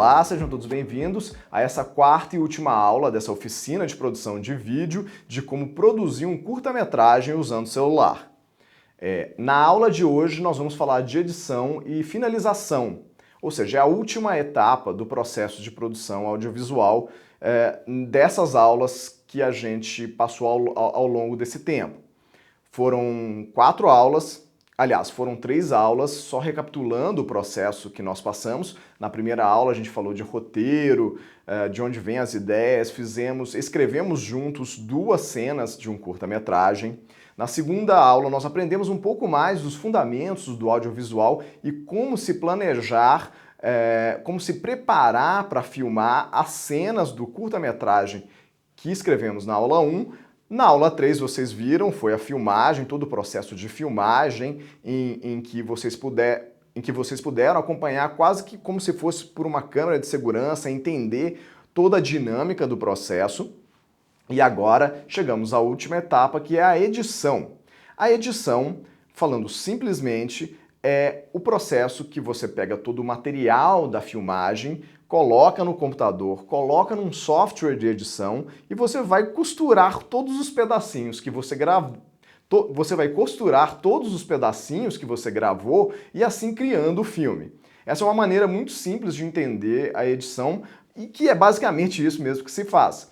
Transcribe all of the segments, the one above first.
Olá, sejam todos bem-vindos a essa quarta e última aula dessa oficina de produção de vídeo de como produzir um curta-metragem usando o celular. Na aula de hoje nós vamos falar de edição e finalização, ou seja, é a última etapa do processo de produção audiovisual dessas aulas que a gente passou ao longo desse tempo. Foram 4 aulas. Aliás, foram 3 aulas, só recapitulando o processo que nós passamos. Na primeira aula a gente falou de roteiro, de onde vêm as ideias, escrevemos juntos 2 cenas de um curta-metragem. Na segunda aula nós aprendemos um pouco mais dos fundamentos do audiovisual e como se planejar, como se preparar para filmar as cenas do curta-metragem que escrevemos na aula 1. Na aula 3 vocês viram, foi a filmagem, todo o processo de filmagem em que vocês puderam acompanhar quase que como se fosse por uma câmera de segurança, entender toda a dinâmica do processo. E agora chegamos à última etapa, que é a edição. A edição, falando simplesmente, é o processo que você pega todo o material da filmagem, coloca no computador, coloca num software de edição e você vai costurar todos os pedacinhos que você gravou. Você vai costurar todos os pedacinhos que você gravou e assim criando o filme. Essa é uma maneira muito simples de entender a edição e que é basicamente isso mesmo que se faz.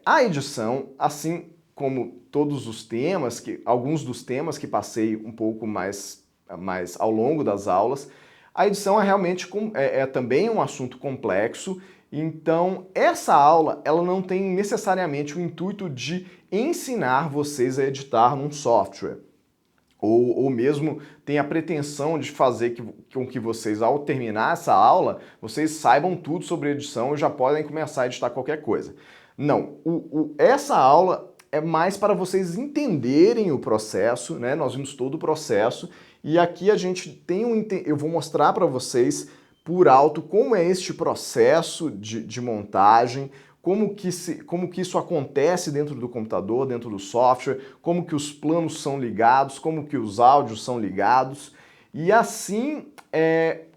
A edição, assim como todos os temas, alguns dos temas que passei um pouco mais ao longo das aulas, a edição é realmente também um assunto complexo, então essa aula ela não tem necessariamente o intuito de ensinar vocês a editar num software, ou mesmo tem a pretensão de fazer com que vocês, ao terminar essa aula, vocês saibam tudo sobre edição e já podem começar a editar qualquer coisa. Não, essa aula é mais para vocês entenderem o processo, né? Nós vimos todo o processo e aqui a gente tem eu vou mostrar para vocês por alto como é este processo de montagem, como que isso acontece dentro do computador, dentro do software, como que os planos são ligados, como que os áudios são ligados e assim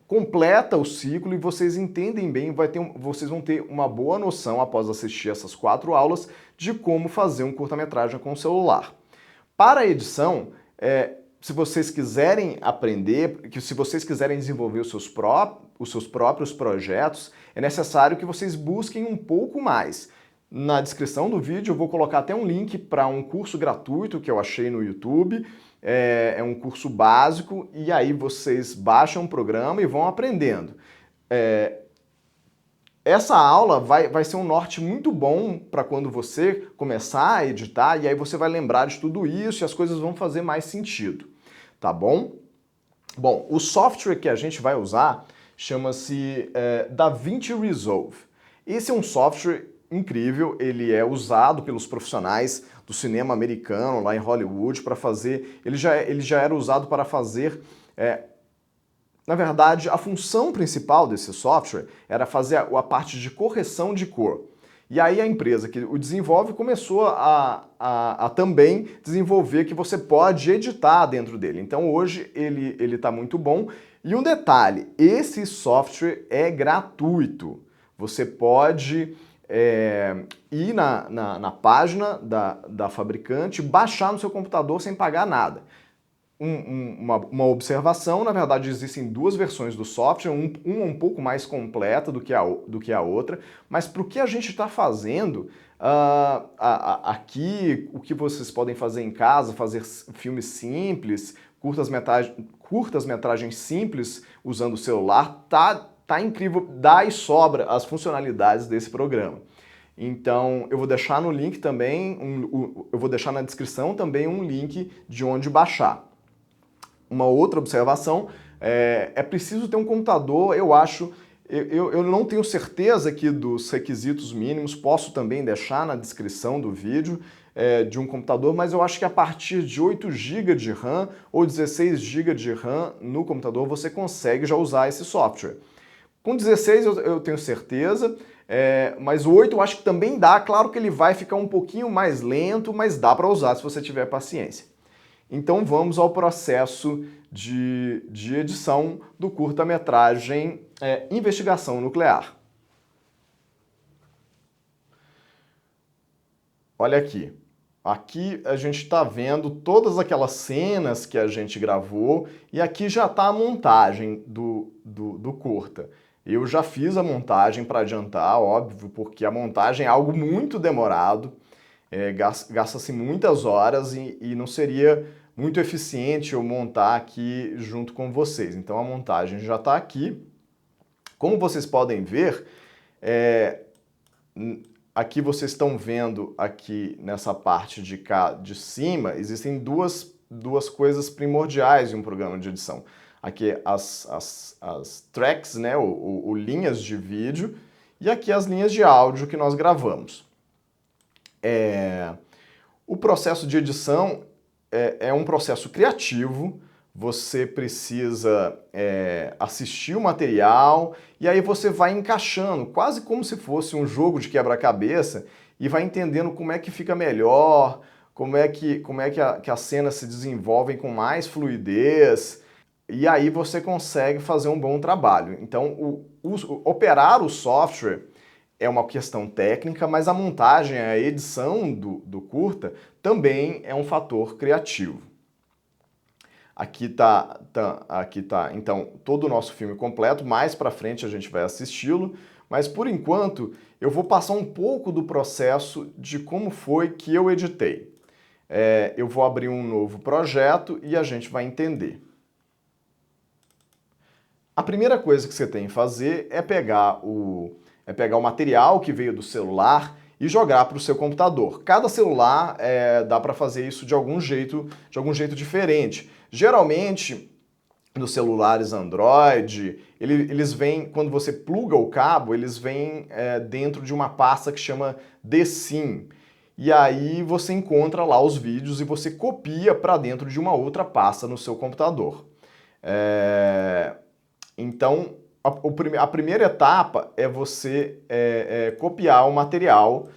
completa o ciclo e vocês entendem bem, vocês vão ter uma boa noção após assistir essas 4 aulas de como fazer um curta-metragem com o celular. Para a edição, se vocês quiserem aprender, se vocês quiserem desenvolver os seus próprios projetos, é necessário que vocês busquem um pouco mais. Na descrição do vídeo eu vou colocar até um link para um curso gratuito que eu achei no YouTube. É um curso básico e aí vocês baixam o programa e vão aprendendo. Essa aula vai ser um norte muito bom para quando você começar a editar e aí você vai lembrar de tudo isso e as coisas vão fazer mais sentido, tá bom? Bom, o software que a gente vai usar chama-se DaVinci Resolve. Esse é um software incrível, ele é usado pelos profissionais do cinema americano lá em Hollywood para fazer, ele já era usado para fazer, na verdade, a função principal desse software era fazer a parte de correção de cor. E aí a empresa que o desenvolve começou a também desenvolver que você pode editar dentro dele. Então hoje ele está muito bom. E um detalhe, esse software é gratuito. Você pode ir na página da fabricante, baixar no seu computador sem pagar nada. Uma observação, na verdade existem 2 versões do software, uma um pouco mais completa do que a outra, mas para o que a gente está fazendo aqui, o que vocês podem fazer em casa, fazer filmes simples, curtas-metragens simples usando o celular, tá incrível, dá e sobra as funcionalidades desse programa. Então eu vou deixar no link também, eu vou deixar na descrição também um link de onde baixar. Uma outra observação, é preciso ter um computador, eu não tenho certeza aqui dos requisitos mínimos, posso também deixar na descrição do vídeo de um computador, mas eu acho que a partir de 8 GB de RAM ou 16 GB de RAM no computador você consegue já usar esse software. Com 16 eu tenho certeza, mas 8 eu acho que também dá, claro que ele vai ficar um pouquinho mais lento, mas dá para usar se você tiver paciência. Então vamos ao processo de edição do curta-metragem Investigação Nuclear. Olha aqui. Aqui a gente está vendo todas aquelas cenas que a gente gravou e aqui já está a montagem do curta. Eu já fiz a montagem para adiantar, óbvio, porque a montagem é algo muito demorado, gasta-se muitas horas e não seria muito eficiente eu montar aqui junto com vocês. Então a montagem já está aqui. Como vocês podem ver, aqui vocês estão vendo aqui nessa parte de cá de cima, existem duas coisas primordiais em um programa de edição. Aqui as tracks, né, ou linhas de vídeo, e aqui as linhas de áudio que nós gravamos. O processo de edição é um processo criativo. Você precisa assistir o material e aí você vai encaixando, quase como se fosse um jogo de quebra-cabeça, e vai entendendo como é que fica melhor, como é que as cenas se desenvolvem com mais fluidez, e aí você consegue fazer um bom trabalho. Então, operar o software é uma questão técnica, mas a montagem, a edição do curta também é um fator criativo. Aqui tá, então, todo o nosso filme completo. Mais para frente a gente vai assisti-lo, mas por enquanto eu vou passar um pouco do processo de como foi que eu editei. Eu vou abrir um novo projeto e a gente vai entender. A primeira coisa que você tem que fazer é pegar o material que veio do celular e jogar para o seu computador. Cada celular dá para fazer isso de algum jeito diferente. Geralmente, nos celulares Android, eles vêm, quando você pluga o cabo, eles vêm dentro de uma pasta que chama DSIM. E aí você encontra lá os vídeos e você copia para dentro de uma outra pasta no seu computador. Então, a primeira etapa é você copiar o material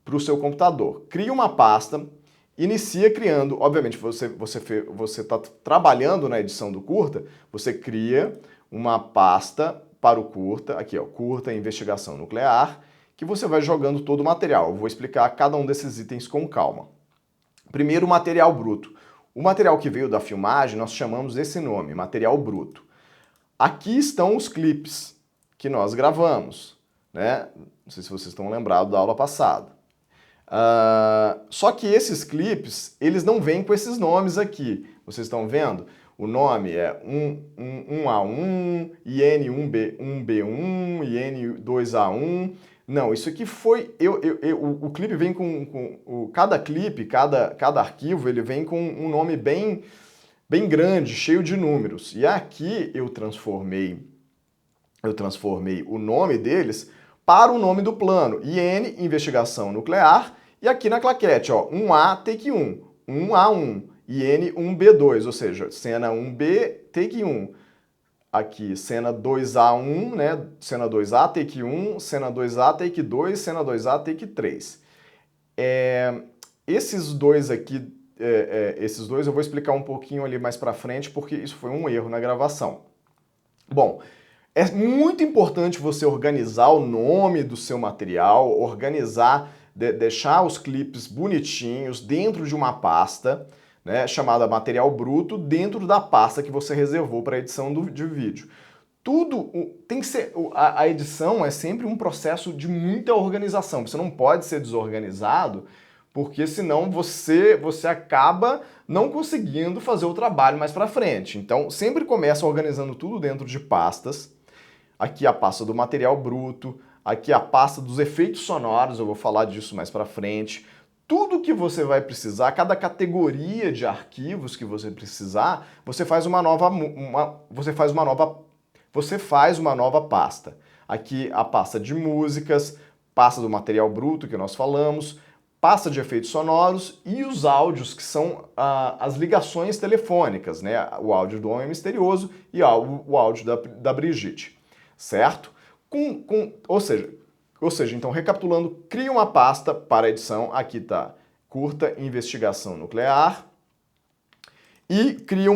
para o seu computador. Cria uma pasta, inicia criando, obviamente você está trabalhando na edição do curta, você cria uma pasta para o curta, aqui ó, curta Investigação Nuclear, que você vai jogando todo o material. Eu vou explicar cada um desses itens com calma. Primeiro, o material bruto. O material que veio da filmagem, nós chamamos esse nome, material bruto. Aqui estão os clipes que nós gravamos, né? Não sei se vocês estão lembrados da aula passada. Só que esses clipes, eles não vêm com esses nomes aqui. Vocês estão vendo? O nome é 1A1, IN1B1, IN2A1. Não, isso aqui foi... o clipe vem com cada clipe, cada arquivo, ele vem com um nome bem grande, cheio de números. E aqui eu transformei o nome deles para o nome do plano, IN, Investigação Nuclear, e aqui na claquete, ó, 1A, take 1, 1A1, IN 1B2, ou seja, cena 1B, take 1. Aqui, cena 2A1, né, cena 2A, take 1, cena 2A, take 2, cena 2A, take 3. Esses dois aqui, esses dois eu vou explicar um pouquinho ali mais pra frente, porque isso foi um erro na gravação. Bom, é muito importante você organizar o nome do seu material, deixar os clipes bonitinhos dentro de uma pasta, né, chamada material bruto, dentro da pasta que você reservou para edição de vídeo. Tudo tem que ser... A edição é sempre um processo de muita organização. Você não pode ser desorganizado, porque senão você acaba não conseguindo fazer o trabalho mais para frente. Então, sempre começa organizando tudo dentro de pastas. Aqui a pasta do material bruto, aqui a pasta dos efeitos sonoros, eu vou falar disso mais para frente. Tudo que você vai precisar, cada categoria de arquivos que você precisar, você faz uma nova pasta. Aqui a pasta de músicas, pasta do material bruto que nós falamos, pasta de efeitos sonoros e os áudios, que são as ligações telefônicas, né? O áudio do Homem Misterioso e o áudio da Brigitte, certo? Ou seja, então recapitulando, cria uma pasta para edição, aqui tá, curta Investigação Nuclear, e cria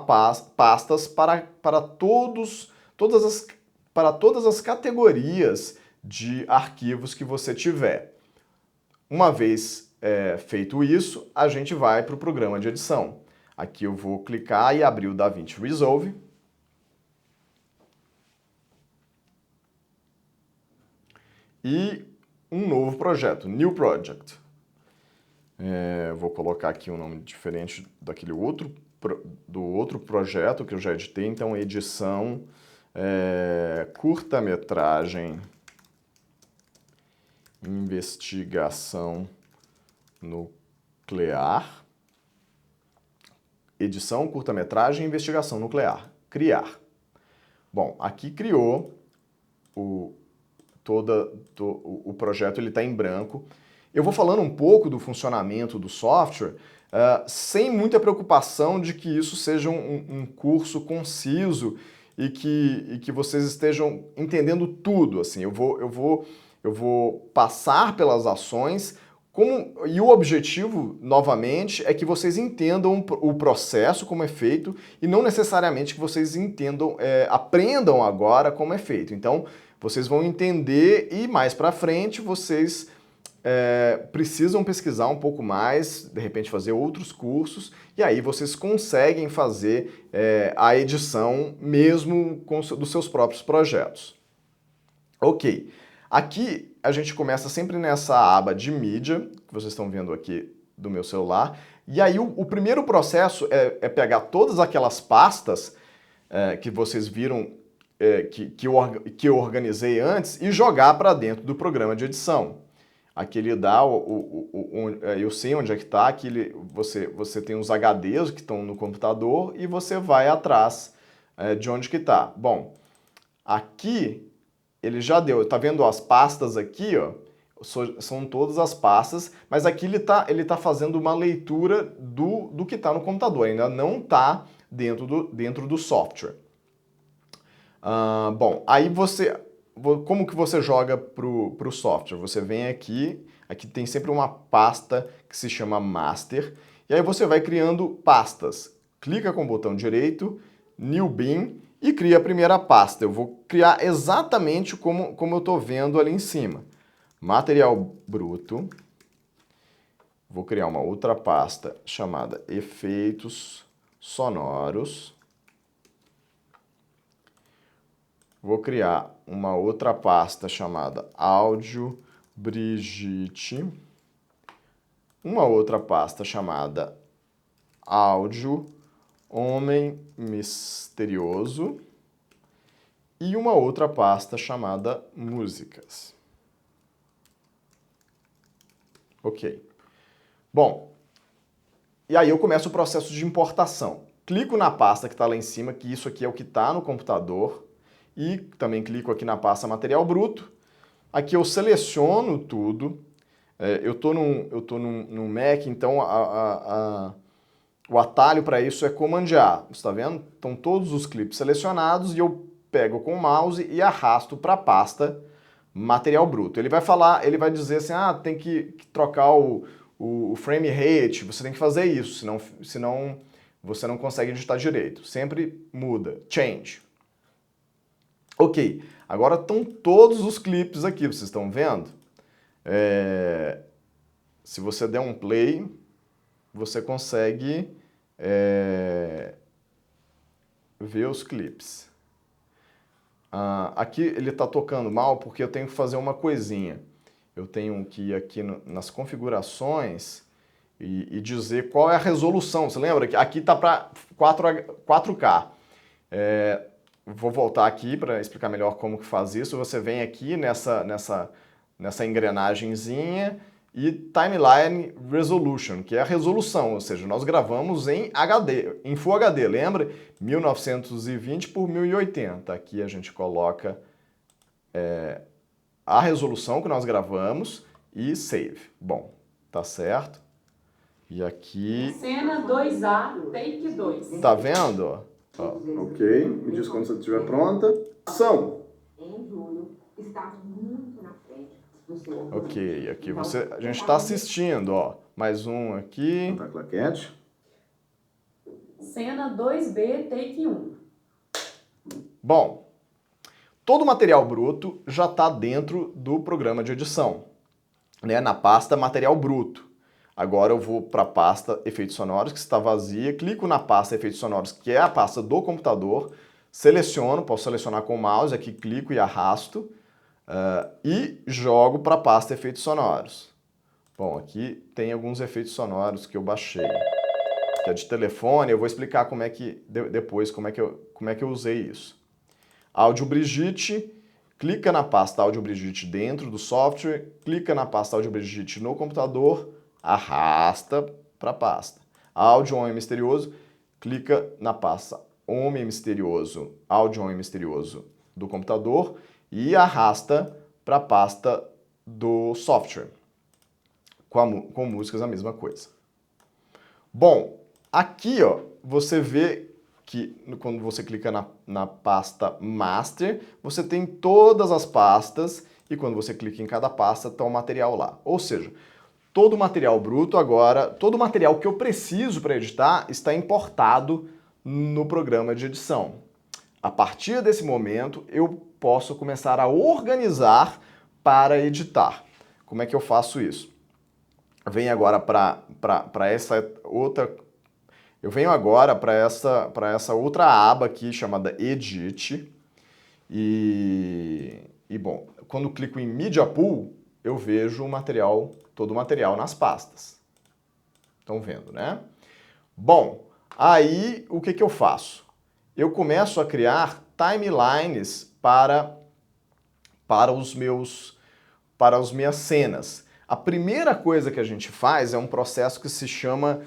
pastas para todas as categorias de arquivos que você tiver. Uma vez feito isso, a gente vai para o programa de edição. Aqui eu vou clicar e abrir o DaVinci Resolve. E um novo projeto, New Project. Vou colocar aqui um nome diferente daquele do outro projeto que eu já editei. Então, edição, curta-metragem, investigação nuclear. Edição, curta-metragem, investigação nuclear. Criar. Bom, aqui criou o projeto, ele está em branco. Eu vou falando um pouco do funcionamento do software, sem muita preocupação de que isso seja um curso conciso e que vocês estejam entendendo tudo. Assim, eu vou passar pelas ações, e o objetivo, novamente, é que vocês entendam o processo, como é feito, e não necessariamente que vocês aprendam agora como é feito. Então, vocês vão entender e mais para frente vocês precisam pesquisar um pouco mais, de repente fazer outros cursos, e aí vocês conseguem fazer a edição mesmo dos seus próprios projetos. Ok, aqui a gente começa sempre nessa aba de mídia, que vocês estão vendo aqui do meu celular, e aí o primeiro processo é pegar todas aquelas pastas que vocês viram que eu organizei antes e jogar para dentro do programa de edição. Aqui ele dá, eu sei onde é que está, aqui você tem os HDs que estão no computador e você vai atrás de onde que está. Bom, aqui ele já deu, tá vendo as pastas aqui, ó? São todas as pastas, mas aqui ele tá fazendo uma leitura do que está no computador, ainda não está dentro do software. Bom, aí como que você joga pro software? Você vem aqui tem sempre uma pasta que se chama Master, e aí você vai criando pastas. Clica com o botão direito, New Bin, e cria a primeira pasta. Eu vou criar exatamente como eu estou vendo ali em cima. Material bruto. Vou criar uma outra pasta chamada Efeitos Sonoros. Vou criar uma outra pasta chamada Áudio Brigitte. Uma outra pasta chamada Áudio Homem Misterioso. E uma outra pasta chamada Músicas. Ok. Bom, e aí eu começo o processo de importação. Clico na pasta que está lá em cima, que isso aqui é o que está no computador. E também clico aqui na pasta Material Bruto. Aqui eu seleciono tudo. Eu tô num Mac, então o atalho para isso é Command A. Você está vendo? Estão todos os clipes selecionados e eu pego com o mouse e arrasto para a pasta Material Bruto. Ele vai dizer assim, tem que trocar o frame rate, você tem que fazer isso, senão você não consegue editar direito. Sempre muda. Change. Ok, agora estão todos os clipes aqui, vocês estão vendo? Se você der um play, você consegue ver os clipes. Aqui ele está tocando mal porque eu tenho que fazer uma coisinha. Eu tenho que ir aqui nas configurações e dizer qual é a resolução. Você lembra que aqui está para 4K. Vou voltar aqui para explicar melhor como que faz isso. Você vem aqui nessa engrenagemzinha e Timeline Resolution, que é a resolução, ou seja, nós gravamos em HD, em Full HD, lembra? 1920 por 1080. Aqui a gente coloca a resolução que nós gravamos e Save. Bom, tá certo? E aqui... Cena 2A, take 2. Tá vendo? Ok, me diz quando você estiver pronta. Ação! Em julho, estava muito na frente do seu... Ok, aqui a gente está assistindo, ó. Mais um aqui. Tá claquete. cena 2B, take 1. Bom, todo o material bruto já está dentro do programa de edição, né, na pasta material bruto. Agora eu vou para a pasta efeitos sonoros, que está vazia, clico na pasta efeitos sonoros, que é a pasta do computador, seleciono, posso selecionar com o mouse, aqui clico e arrasto, e jogo para a pasta efeitos sonoros. Bom, aqui tem alguns efeitos sonoros que eu baixei, que é de telefone, eu vou explicar como é que, depois como é que eu usei isso. Áudio Brigitte, clica na pasta Áudio Brigitte dentro do software, clica na pasta Áudio Brigitte no computador, arrasta para a pasta. Áudio Homem Misterioso, clica na pasta Homem Misterioso, Áudio Homem Misterioso do computador e arrasta para a pasta do software. Com músicas a mesma coisa. Bom, aqui ó, você vê que quando você clica na pasta Master, você tem todas as pastas e quando você clica em cada pasta está o material lá. Ou seja, todo o material bruto agora, todo o material que eu preciso para editar está importado no programa de edição. A partir desse momento, eu posso começar a organizar para editar. Como é que eu faço isso? Eu venho agora para essa outra... Eu venho agora para essa outra aba aqui chamada Edit. E bom, quando eu clico em Media Pool, eu vejo o material, todo o material nas pastas. Estão vendo, né? Bom, aí o que eu faço? Eu começo a criar timelines para as minhas cenas. A primeira coisa que a gente faz é um processo que se chama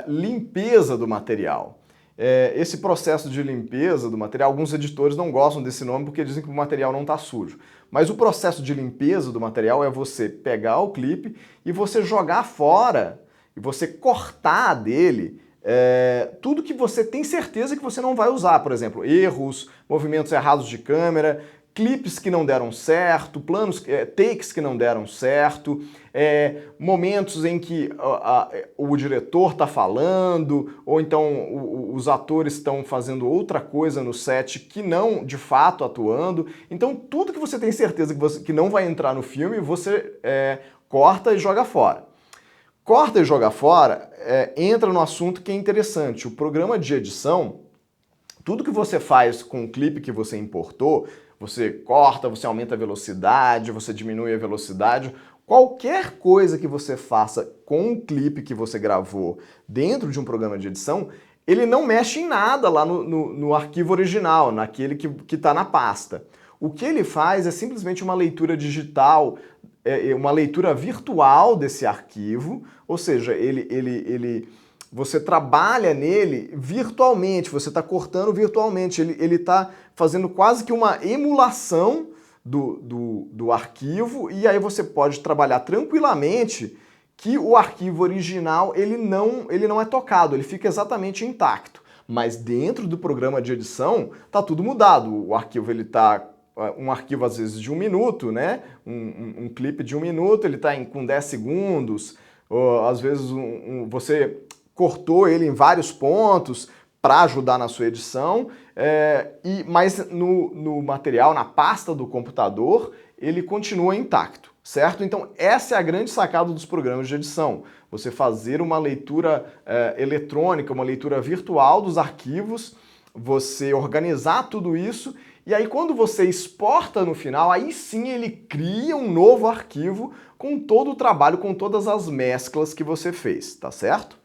limpeza do material. Esse processo de limpeza do material, alguns editores não gostam desse nome porque dizem que o material não está sujo. Mas o processo de limpeza do material é você pegar o clipe e você jogar fora, e você cortar dele tudo que você tem certeza que você não vai usar. Por exemplo, erros, movimentos errados de câmera, clipes que não deram certo, planos, takes que não deram certo, momentos em que o diretor está falando, ou então os atores estão fazendo outra coisa no set que não, de fato, atuando. Então, tudo que você tem certeza que não vai entrar no filme, você corta e joga fora. Corta e joga fora entra no assunto que é interessante. O programa de edição, tudo que você faz com o clipe que você importou, você corta, você aumenta a velocidade, você diminui a velocidade. Qualquer coisa que você faça com um clipe que você gravou dentro de um programa de edição, ele não mexe em nada lá no arquivo original, naquele que está na pasta. O que ele faz é simplesmente uma leitura digital, uma leitura virtual desse arquivo, ou seja, você trabalha nele virtualmente, você está cortando virtualmente, ele está fazendo quase que uma emulação do arquivo e aí você pode trabalhar tranquilamente que o arquivo original ele não é tocado, ele fica exatamente intacto. Mas dentro do programa de edição está tudo mudado, o arquivo ele está... Um arquivo às vezes de 1 minuto, né? Um clipe de 1 minuto, ele está com 10 segundos, ou, às vezes você cortou ele em vários pontos para ajudar na sua edição, mas no material, na pasta do computador, ele continua intacto, certo? Então essa é a grande sacada dos programas de edição, você fazer uma leitura eletrônica, uma leitura virtual dos arquivos, você organizar tudo isso, e aí quando você exporta no final, aí sim ele cria um novo arquivo com todo o trabalho, com todas as mesclas que você fez, tá certo?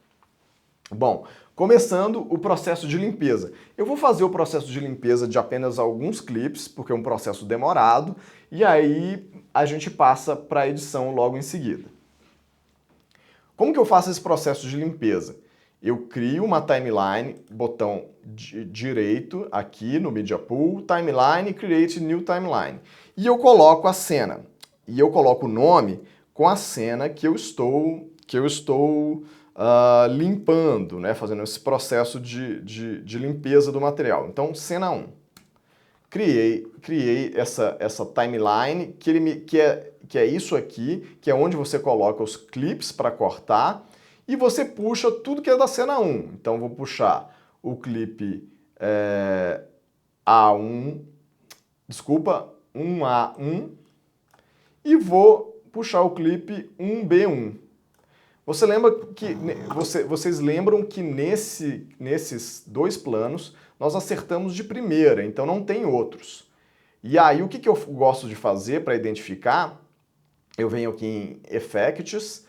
Bom, começando o processo de limpeza. Eu vou fazer o processo de limpeza de apenas alguns clipes, porque é um processo demorado, e aí a gente passa para a edição logo em seguida. Como que eu faço esse processo de limpeza? Eu crio uma timeline, botão direito aqui no Media Pool, Timeline, Create New Timeline. E eu coloco a cena. E eu coloco o nome com a cena que eu estou limpando, né? Fazendo esse processo de limpeza do material. Então, cena 1. Criei essa timeline, que é isso aqui, que é onde você coloca os clips para cortar, e você puxa tudo que é da cena 1. Então, vou puxar o clipe A1, desculpa, 1A1 e vou puxar o clipe 1B1. Vocês lembram que nesses dois planos nós acertamos de primeira, então não tem outros. E aí o que eu gosto de fazer para identificar? Eu venho aqui em Effects,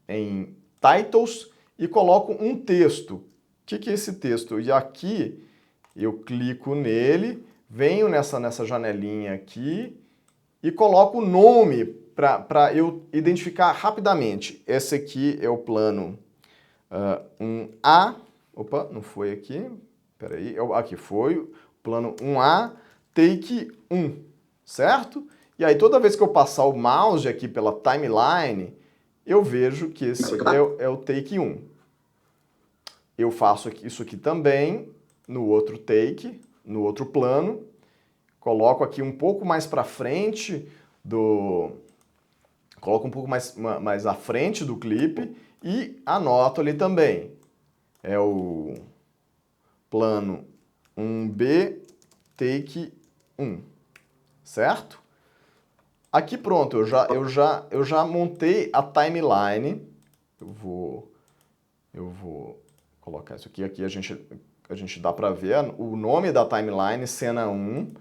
em Titles e coloco um texto. O que é esse texto? E aqui eu clico nele, venho nessa janelinha aqui e coloco o nome para eu identificar rapidamente. Esse aqui é o plano 1A. Opa, não foi aqui. Peraí, aqui foi o plano 1A, take 1, certo? E aí toda vez que eu passar o mouse aqui pela timeline, eu vejo que esse é o take 1. Eu faço isso aqui também no outro take, no outro plano. Coloco aqui um pouco mais para frente coloco um pouco mais à frente do clipe e anoto ali também. É o plano 1B, take 1, certo? Aqui pronto, eu já montei a timeline. Eu vou colocar isso aqui. Aqui a gente dá para ver o nome da timeline, cena 1.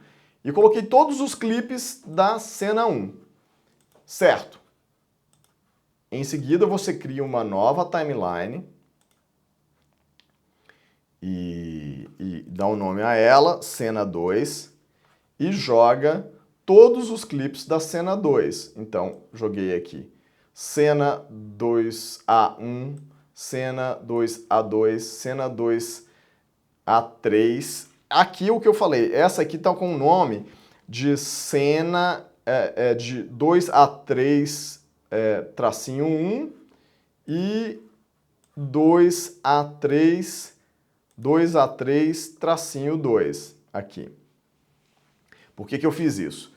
E coloquei todos os clipes da cena 1, certo? Em seguida você cria uma nova timeline e dá um nome a ela, cena 2, e joga todos os clipes da cena 2. Então, joguei aqui cena 2A1, cena 2A2, cena 2A3. Aqui o que eu falei, essa aqui tá com o nome de cena de 2A3 tracinho 1 e 2A3 tracinho 2 aqui. Por que eu fiz isso?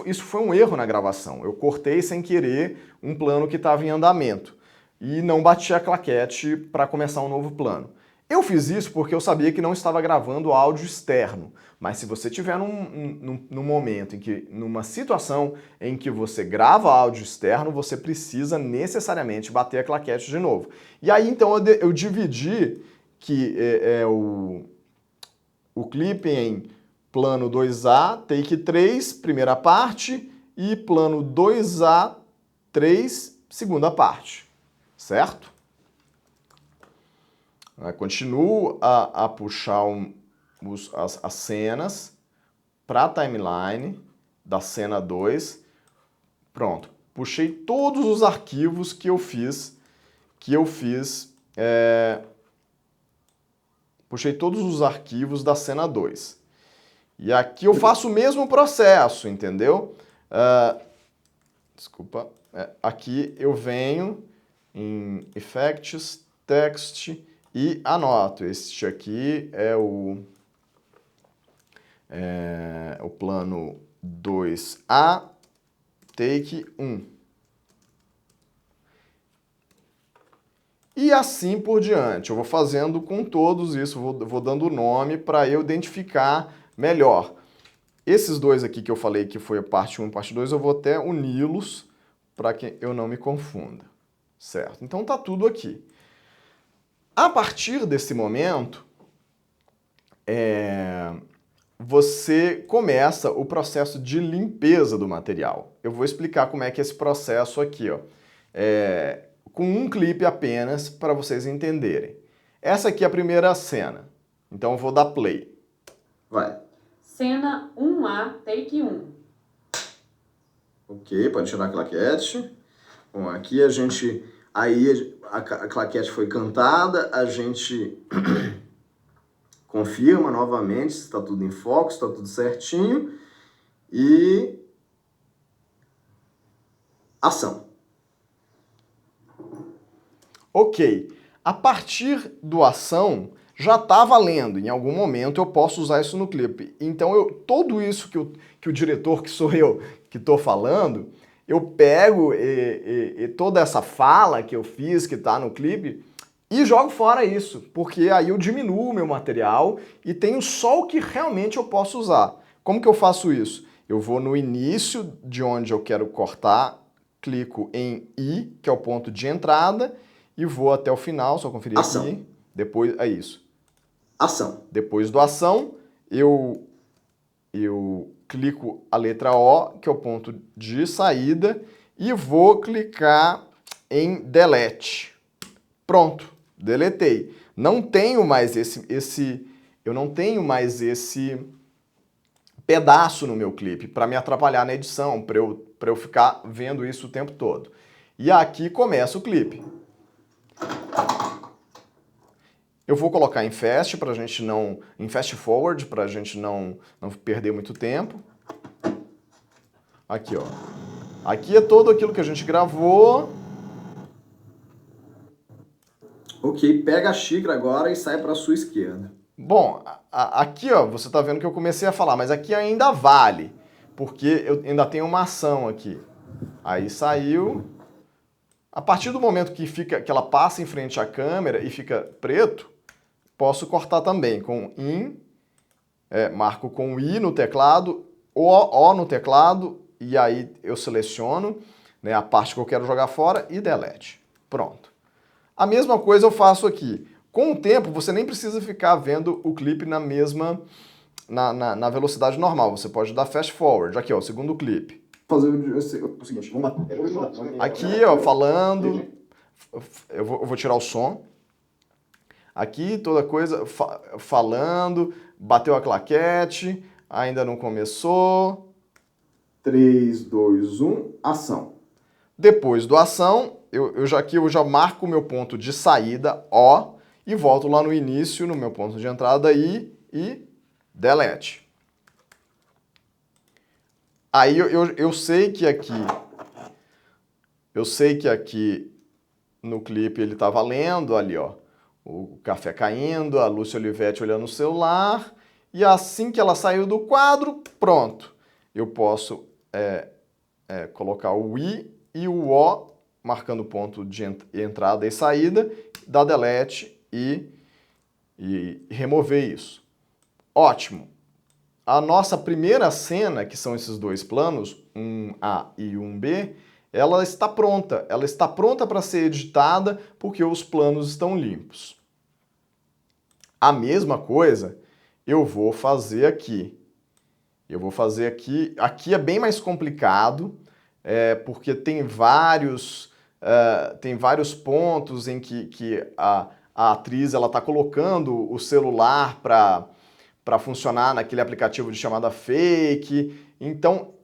Isso foi um erro na gravação. Eu cortei sem querer um plano que estava em andamento e não bati a claquete para começar um novo plano. Eu fiz isso porque eu sabia que não estava gravando áudio externo, mas se você estiver num momento, numa situação em que você grava áudio externo, você precisa necessariamente bater a claquete de novo. E aí então eu dividi que o clipe em plano 2A, take 3, primeira parte, e plano 2A3, segunda parte, certo? Continuo a puxar as cenas para a timeline da cena 2. Pronto, puxei todos os arquivos que eu fiz, puxei todos os arquivos da cena 2. E aqui eu faço o mesmo processo, entendeu? Desculpa. Aqui eu venho em Effects, Text e anoto. Este aqui é o plano 2A, take 1. E assim por diante. Eu vou fazendo com todos isso, vou dando nome para eu identificar melhor. Esses dois aqui que eu falei que foi a parte 1 e parte 2, eu vou até uni-los para que eu não me confunda, certo? Então tá tudo aqui. A partir desse momento, você começa o processo de limpeza do material. Eu vou explicar como é que é esse processo aqui, ó. Com um clipe apenas para vocês entenderem. Essa aqui é a primeira cena, então eu vou dar play. Vai. Cena 1A, take 1. Ok, pode tirar a claquete. Bom, aqui aí a claquete foi cantada, a gente confirma novamente se está tudo em foco, se está tudo certinho. E ação. Ok, a partir do ação já está valendo, em algum momento eu posso usar isso no clipe. Então tudo isso que o diretor, que sou eu, que estou falando, eu pego toda essa fala que eu fiz, que está no clipe, E jogo fora isso, porque aí eu diminuo o meu material e tenho só o que realmente eu posso usar. Como que eu faço isso? Eu vou no início de onde eu quero cortar, clico em I, que é o ponto de entrada, e vou até o final, só conferir Ação. aqui. Depois, é isso. Ação. Depois do ação, eu clico a letra O, que é o ponto de saída, e vou clicar em Delete. Pronto, deletei. Não tenho mais eu não tenho mais esse pedaço no meu clipe para me atrapalhar na edição, para eu ficar vendo isso o tempo todo. E aqui começa o clipe. Eu vou colocar em fast para a gente não, em fast forward para a gente não perder muito tempo. Aqui, ó. Aqui é todo aquilo que a gente gravou. Ok, pega a xícara agora e sai para a sua esquerda. Bom, aqui, ó, você está vendo que eu comecei a falar, mas aqui ainda vale, porque eu ainda tenho uma ação aqui. Aí saiu. A partir do momento que ela passa em frente à câmera e fica preto, posso cortar também com IN, marco com I no teclado, O no teclado, e aí eu seleciono, né, a parte que eu quero jogar fora e delete. Pronto. A mesma coisa eu faço aqui. Com o tempo, você nem precisa ficar vendo o clipe na mesma, na velocidade normal. Você pode dar fast forward. Aqui, ó, o segundo clipe. Fazer o seguinte, vamos bater. Aqui, ó, falando. Eu vou tirar o som. Aqui, toda coisa, falando, bateu a claquete, ainda não começou. 3, 2, 1, ação. Depois do ação, aqui eu já marco o meu ponto de saída, O, e volto lá no início, no meu ponto de entrada, I, e delete. Aí eu sei que aqui no clipe ele tá valendo ali, ó, o café caindo, a Lúcia Olivetti olhando o celular, e assim que ela saiu do quadro, pronto. Eu posso colocar o I e o O, marcando o ponto de entrada e saída, dar delete e remover isso. Ótimo! A nossa primeira cena, que são esses dois planos, um A e um B, ela está pronta. Ela está pronta para ser editada porque os planos estão limpos. A mesma coisa eu vou fazer aqui. Aqui é bem mais complicado, porque tem vários pontos em que a atriz está colocando o celular para funcionar naquele aplicativo de chamada fake. Então,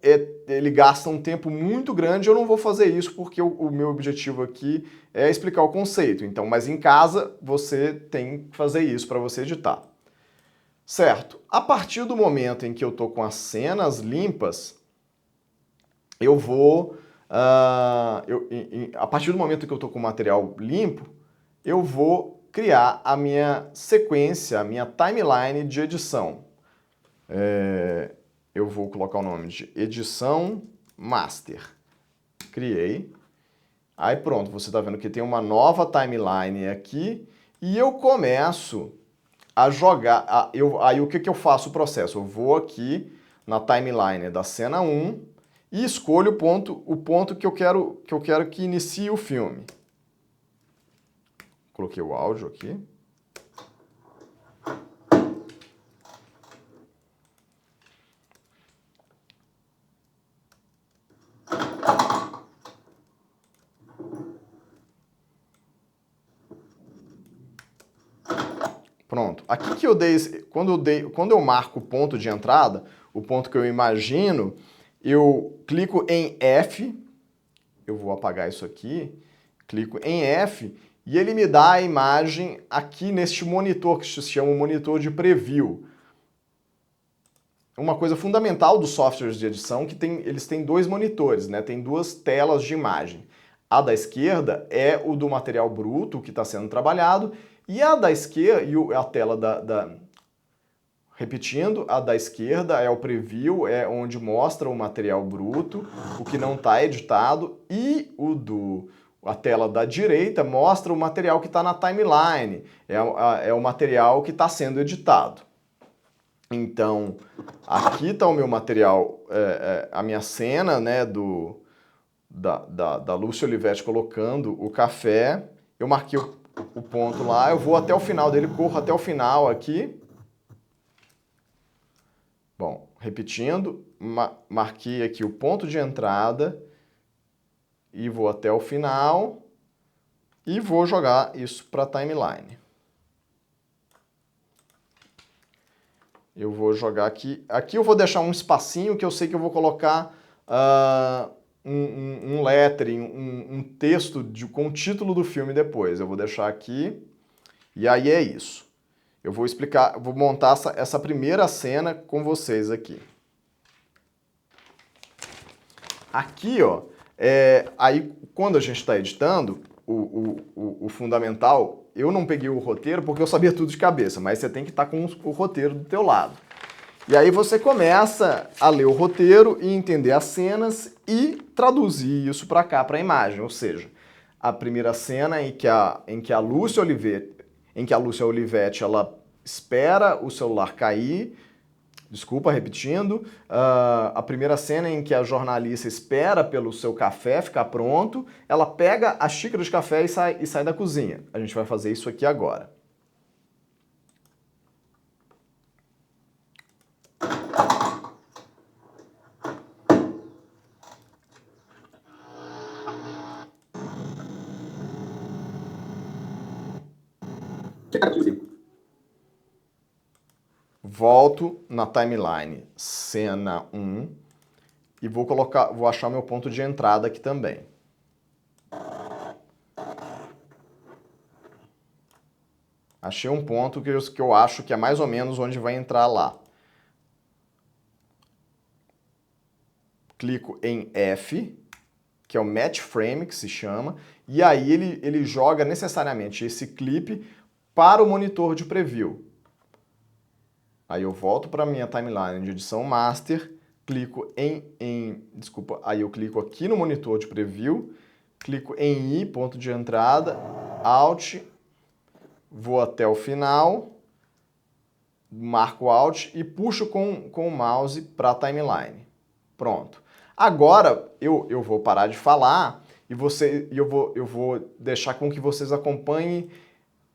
ele gasta um tempo muito grande. Eu não vou fazer isso porque o meu objetivo aqui é explicar o conceito. Então, mas em casa, você tem que fazer isso para você editar. Certo? A partir do momento em que eu estou com as cenas limpas, eu vou... a partir do momento que eu estou com o material limpo, eu vou criar a minha sequência, a minha timeline de edição. Eu vou colocar o nome de edição master. Criei. Aí pronto, você está vendo que tem uma nova timeline aqui e eu começo a jogar. Aí o que eu faço o processo? Eu vou aqui na timeline da cena 1 e escolho o ponto que eu quero que inicie o filme. Coloquei o áudio aqui. Pronto. Aqui que eu dei, quando eu marco o ponto de entrada, o ponto que eu imagino, eu clico em F, eu vou apagar isso aqui, clico em F e ele me dá a imagem aqui neste monitor, que se chama monitor de preview. Uma coisa fundamental dos softwares de edição que eles têm dois monitores, né? Tem duas telas de imagem. A da esquerda é o do material bruto que está sendo trabalhado e a da esquerda, e a tela repetindo, a da esquerda é o preview, é onde mostra o material bruto, o que não está editado, e A tela da direita mostra o material que está na timeline, é o material que está sendo editado. Então, aqui está o meu material, a minha cena, né, da Lúcia Olivetti colocando o café. Eu marquei o ponto lá, eu vou até o final dele, corro até o final aqui. Bom, repetindo, marquei aqui o ponto de entrada e vou até o final e vou jogar isso para a timeline. Eu vou jogar aqui. Aqui eu vou deixar um espacinho que eu sei que eu vou colocar um lettering, um texto com o título do filme depois. Eu vou deixar aqui e aí é isso. Eu vou explicar, vou montar essa primeira cena com vocês aqui. Aqui, ó, aí quando a gente está editando, o fundamental, eu não peguei o roteiro porque eu sabia tudo de cabeça, mas você tem que estar com o roteiro do teu lado. E aí você começa a ler o roteiro e entender as cenas e traduzir isso para cá, para a imagem. Ou seja, a primeira cena em que a Lúcia Olivetti ela espera o celular cair. Desculpa, repetindo. A primeira cena em que a jornalista espera pelo seu café ficar pronto, ela pega a xícara de café e sai da cozinha. A gente vai fazer isso aqui agora. Volto na timeline, cena 1, e vou achar meu ponto de entrada aqui também. Achei um ponto que eu acho que é mais ou menos onde vai entrar lá. Clico em F, que é o Match Frame, que se chama, e aí ele joga necessariamente esse clipe para o monitor de preview. Aí eu volto para a minha timeline de edição master, clico desculpa, aí eu clico aqui no monitor de preview, clico em I, ponto de entrada, Alt, vou até o final, marco Alt e puxo com o mouse para a timeline. Pronto. Agora eu vou parar de falar e eu vou deixar com que vocês acompanhem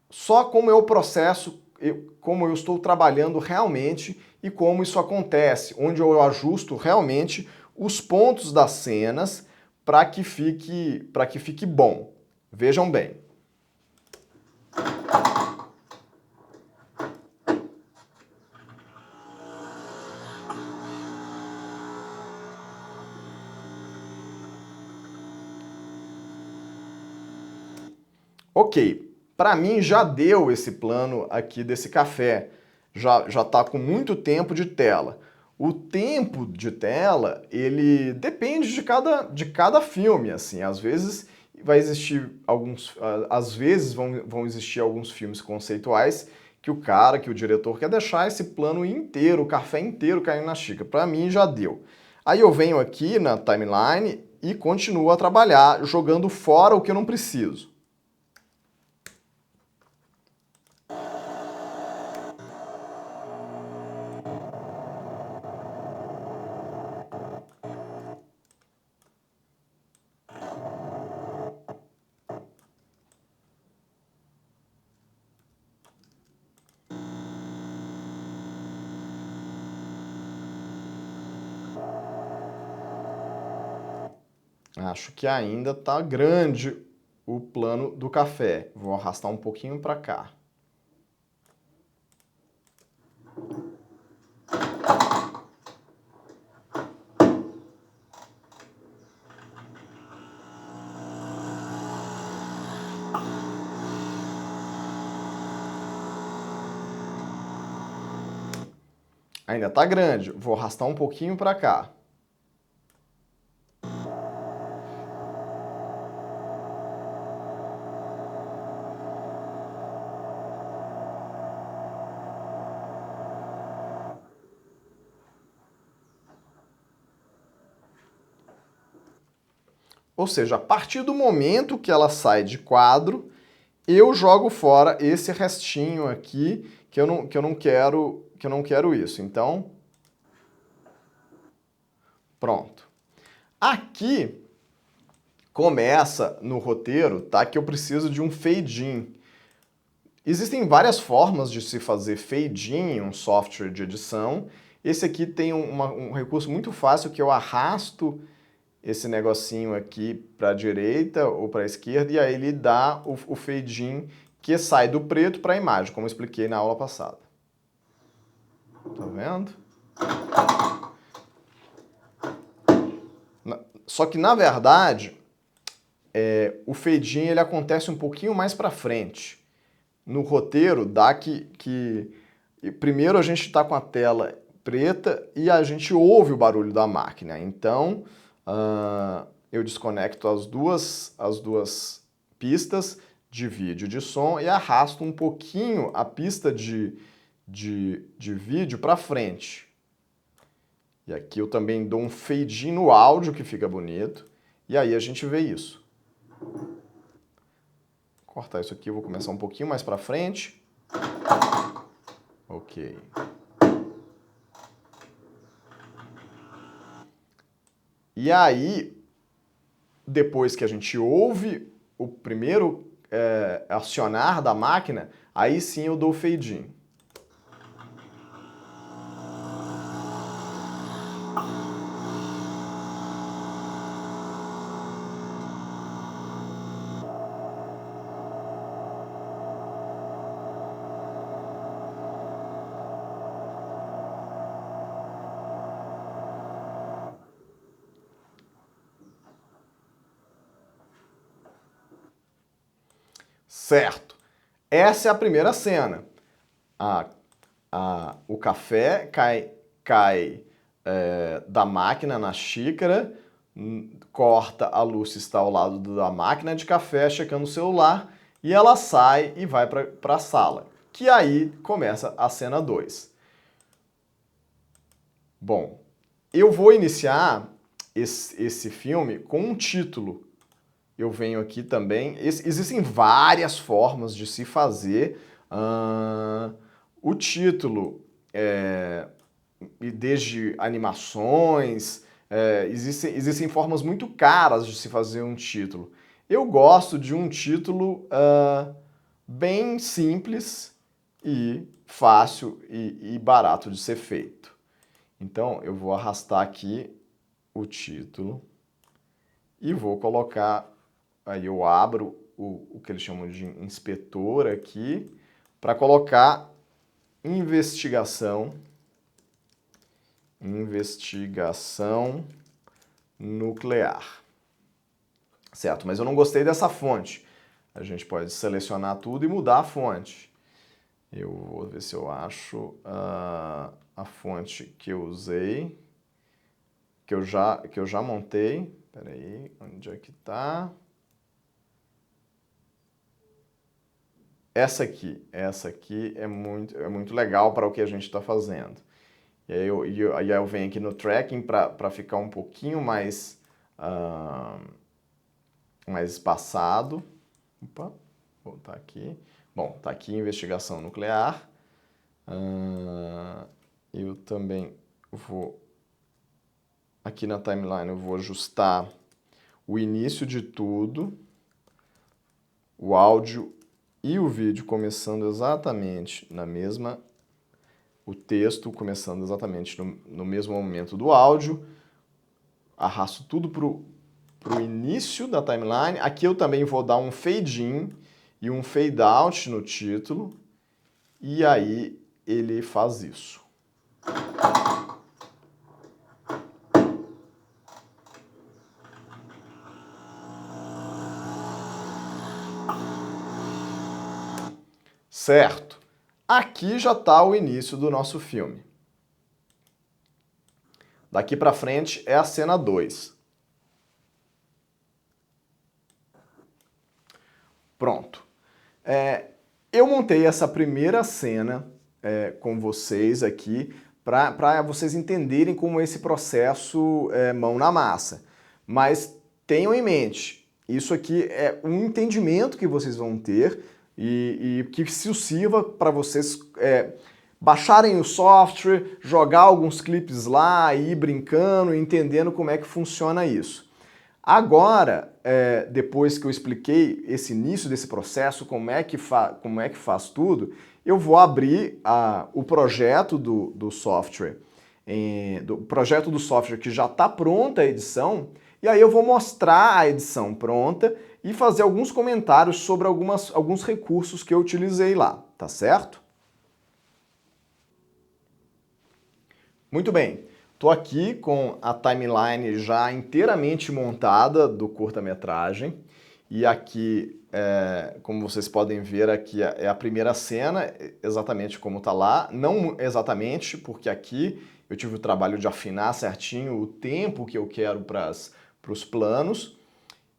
só como é o processo, como eu estou trabalhando realmente e como isso acontece, onde eu ajusto realmente os pontos das cenas para que fique bom. Vejam bem. Ok, para mim já deu esse plano aqui desse café, já está com muito tempo de tela. O tempo de tela, ele depende de cada filme, assim, às vezes vão existir alguns filmes conceituais que o diretor quer deixar esse plano inteiro, o café inteiro caindo na xícara. Para mim já deu. Aí eu venho aqui na timeline e continuo a trabalhar, jogando fora o que eu não preciso. Acho que ainda está grande o plano do café. Vou arrastar um pouquinho para cá. Ainda está grande. Vou arrastar um pouquinho para cá. Ou seja, a partir do momento que ela sai de quadro, eu jogo fora esse restinho aqui que eu não quero isso. Então, pronto. Aqui começa no roteiro, tá? Que eu preciso de um fade-in. Existem várias formas de se fazer fade-in em um software de edição. Esse aqui tem um recurso muito fácil que eu arrasto esse negocinho aqui para a direita ou para a esquerda e aí ele dá o fade-in que sai do preto para a imagem, como eu expliquei na aula passada. Tá vendo? Só que, na verdade, o fade-in ele acontece um pouquinho mais para frente. No roteiro, dá que primeiro a gente está com a tela preta e a gente ouve o barulho da máquina. Então, eu desconecto as duas pistas de vídeo e de som e arrasto um pouquinho a pista de vídeo para frente. E aqui eu também dou um fade-in no áudio que fica bonito. E aí a gente vê isso. Vou cortar isso aqui, eu vou começar um pouquinho mais para frente. Ok. E aí, depois que a gente ouve o primeiro acionar da máquina, aí sim eu dou o fade-in. Certo. Essa é a primeira cena. O café cai da máquina na xícara, corta a luz que está ao lado da máquina de café, checando o celular, e ela sai e vai para a sala. Que aí começa a cena 2. Bom, eu vou iniciar esse filme com um título. Eu venho aqui também. Existem várias formas de se fazer o título, desde animações, existem formas muito caras de se fazer um título. Eu gosto de um título bem simples e fácil e barato de ser feito. Então, eu vou arrastar aqui o título e vou colocar. Aí eu abro o que eles chamam de inspetor aqui para colocar investigação nuclear. Certo, mas eu não gostei dessa fonte. A gente pode selecionar tudo e mudar a fonte. Eu vou ver se eu acho a fonte que eu usei, que eu já montei. Espera aí, onde é que está? Essa aqui é muito legal para o que a gente está fazendo. E aí eu venho aqui no tracking para ficar um pouquinho mais espaçado. Opa, vou voltar aqui. Bom, tá aqui investigação nuclear. Eu também vou... Aqui na timeline eu vou ajustar o início de tudo, o áudio e o vídeo começando exatamente na mesma... O texto começando exatamente no mesmo momento do áudio. Arrasto tudo pro início da timeline. Aqui eu também vou dar um fade in e um fade out no título. E aí ele faz isso. Certo. Aqui já está o início do nosso filme. Daqui para frente é a cena 2. Pronto. Eu montei essa primeira cena com vocês aqui para vocês entenderem como esse processo mão na massa. Mas tenham em mente, isso aqui é um entendimento que vocês vão ter e que se sirva para vocês baixarem o software, jogar alguns clipes lá, ir brincando, entendendo como é que funciona isso. Agora, depois que eu expliquei esse início desse processo, como é que faz tudo, eu vou abrir o projeto do software, do projeto do software que já está pronta a edição, e aí eu vou mostrar a edição pronta e fazer alguns comentários sobre alguns recursos que eu utilizei lá, tá certo? Muito bem. Estou aqui com a timeline já inteiramente montada do curta-metragem e aqui, como vocês podem ver, aqui é a primeira cena, exatamente como está lá. Não exatamente, porque aqui eu tive o trabalho de afinar certinho o tempo que eu quero para os planos.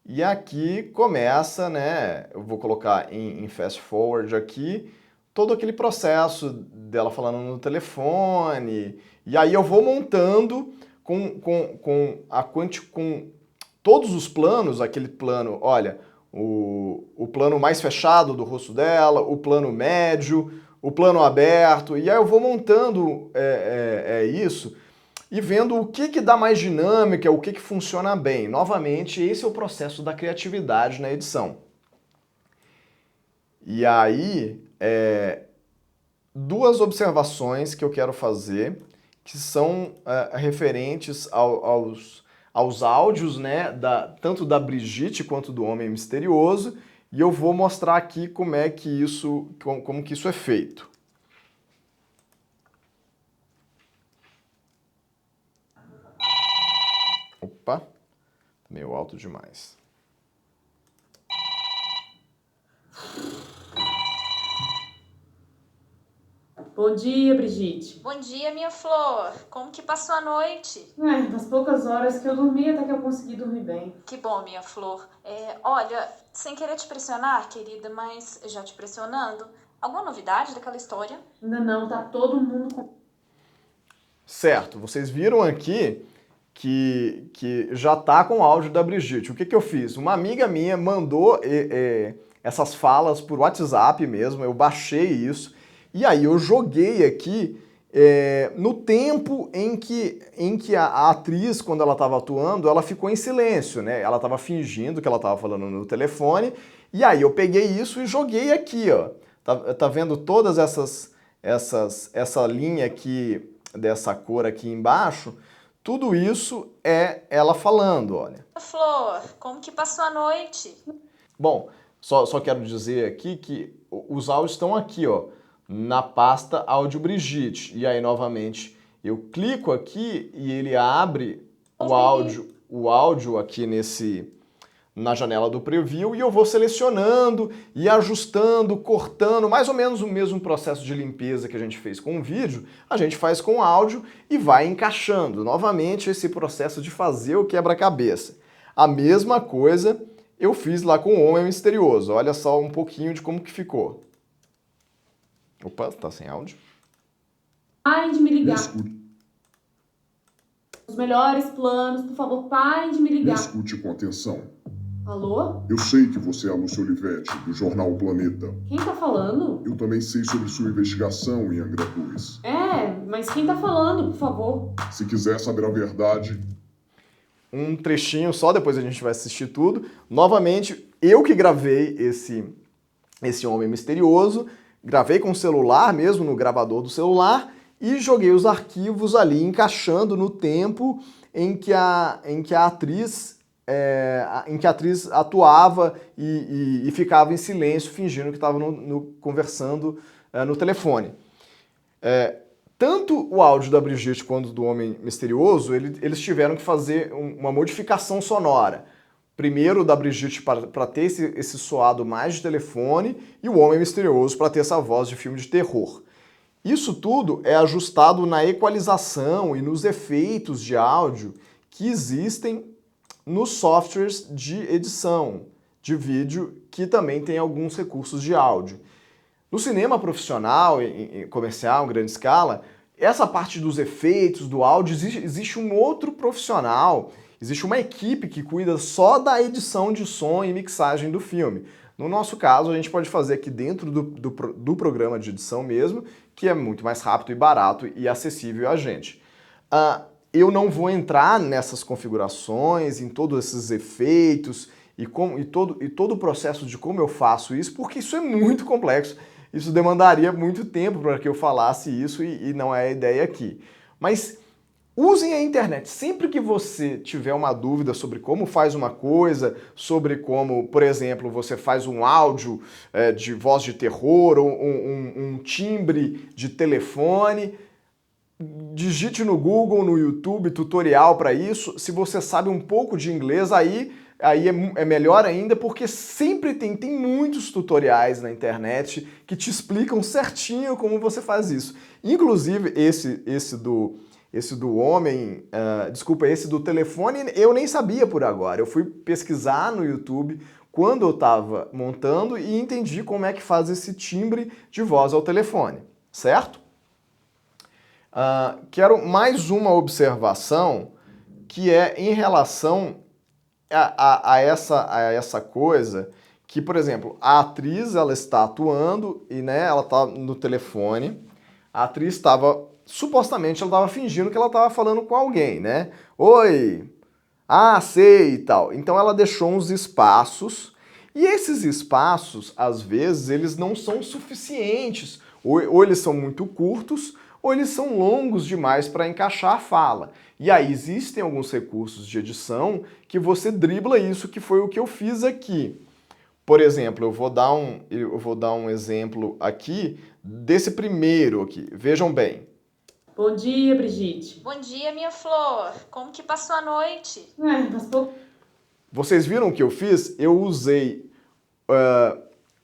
E aqui começa, né? Eu vou colocar em fast forward aqui, todo aquele processo dela falando no telefone. E aí eu vou montando com todos os planos, aquele plano, olha, o plano mais fechado do rosto dela, o plano médio, o plano aberto, e aí eu vou montando isso e vendo o que dá mais dinâmica, o que funciona bem. Novamente, esse é o processo da criatividade na edição. E aí, duas observações que eu quero fazer, que são referentes aos áudios, né, tanto da Brigitte quanto do Homem Misterioso, e eu vou mostrar aqui como que isso é feito. Opa, meio alto demais. Bom dia, Brigitte. Bom dia, minha flor. Como que passou a noite? Das poucas horas que eu dormi, até que eu consegui dormir bem. Que bom, minha flor. Olha, sem querer te pressionar, querida, mas já te pressionando, alguma novidade daquela história? Ainda não, tá todo mundo com... Certo, vocês viram aqui que já tá com o áudio da Brigitte. O que eu fiz? Uma amiga minha mandou essas falas por WhatsApp mesmo, eu baixei isso, e aí eu joguei aqui no tempo em que a atriz, quando ela estava atuando, ela ficou em silêncio, né? Ela estava fingindo que ela estava falando no telefone, e aí eu peguei isso e joguei aqui, ó. Tá vendo todas essa linha aqui, dessa cor aqui embaixo? Tudo isso é ela falando, olha. Flor, como que passou a noite? Bom, só quero dizer aqui que os áudios estão aqui, ó, na pasta Áudio Brigitte. E aí, novamente, eu clico aqui e ele abre o áudio aqui na janela do preview e eu vou selecionando e ajustando, cortando, mais ou menos o mesmo processo de limpeza que a gente fez com o vídeo, a gente faz com o áudio e vai encaixando. Novamente, esse processo de fazer o quebra-cabeça. A mesma coisa eu fiz lá com o Homem Misterioso. Olha só um pouquinho de como que ficou. Opa, tá sem áudio. Parem de me ligar. Os melhores planos, por favor, parem de me Me ligar. escute com atenção. Alô? Eu sei que você é a Lúcia Olivetti, do jornal O Planeta. Quem tá falando? Eu também sei sobre sua investigação em Angra dos. Mas quem tá falando, por favor? Se quiser saber a verdade, Um trechinho só, depois a gente vai assistir tudo. Novamente, eu que gravei esse Homem Misterioso, gravei com o celular mesmo, no gravador do celular, e joguei os arquivos ali, encaixando no tempo em que a atriz atuava e ficava em silêncio, fingindo que estava conversando no telefone. Tanto o áudio da Brigitte quanto do Homem Misterioso, eles tiveram que fazer uma modificação sonora. Primeiro o da Brigitte para ter esse soado mais de telefone e o Homem Misterioso para ter essa voz de filme de terror. Isso tudo é ajustado na equalização e nos efeitos de áudio que existem nos softwares de edição de vídeo, que também tem alguns recursos de áudio. No cinema profissional, comercial, em grande escala, essa parte dos efeitos, do áudio, existe um outro profissional, Existe uma equipe que cuida só da edição de som e mixagem do filme. No nosso caso, a gente pode fazer aqui dentro do programa de edição mesmo, que é muito mais rápido e barato e acessível a gente. Eu não vou entrar nessas configurações, em todos esses efeitos e todo o processo de como eu faço isso, porque isso é muito complexo. Isso demandaria muito tempo para que eu falasse isso e não é a ideia aqui. Mas usem a internet. Sempre que você tiver uma dúvida sobre como faz uma coisa, sobre como, por exemplo, você faz um áudio de voz de terror ou um timbre de telefone, digite no Google, no YouTube, tutorial para isso. Se você sabe um pouco de inglês, aí é melhor ainda, porque sempre tem muitos tutoriais na internet que te explicam certinho como você faz isso. Inclusive, esse do homem, esse do telefone, eu nem sabia por agora. Eu fui pesquisar no YouTube quando eu estava montando e entendi como é que faz esse timbre de voz ao telefone, certo? Quero mais uma observação, que é em relação a essa coisa que, por exemplo, a atriz ela está atuando e ela está no telefone, a atriz supostamente ela estava fingindo que ela estava falando com alguém, né? Oi, sei e tal. Então ela deixou uns espaços e esses espaços, às vezes, eles não são suficientes, ou eles são muito curtos, ou eles são longos demais para encaixar a fala. E aí existem alguns recursos de edição que você dribla isso, que foi o que eu fiz aqui. Por exemplo, eu vou dar um exemplo aqui desse primeiro aqui. Vejam bem. Bom dia, Brigitte. Bom dia, minha flor. Como que passou a noite? Passou. Vocês viram o que eu fiz? Eu usei...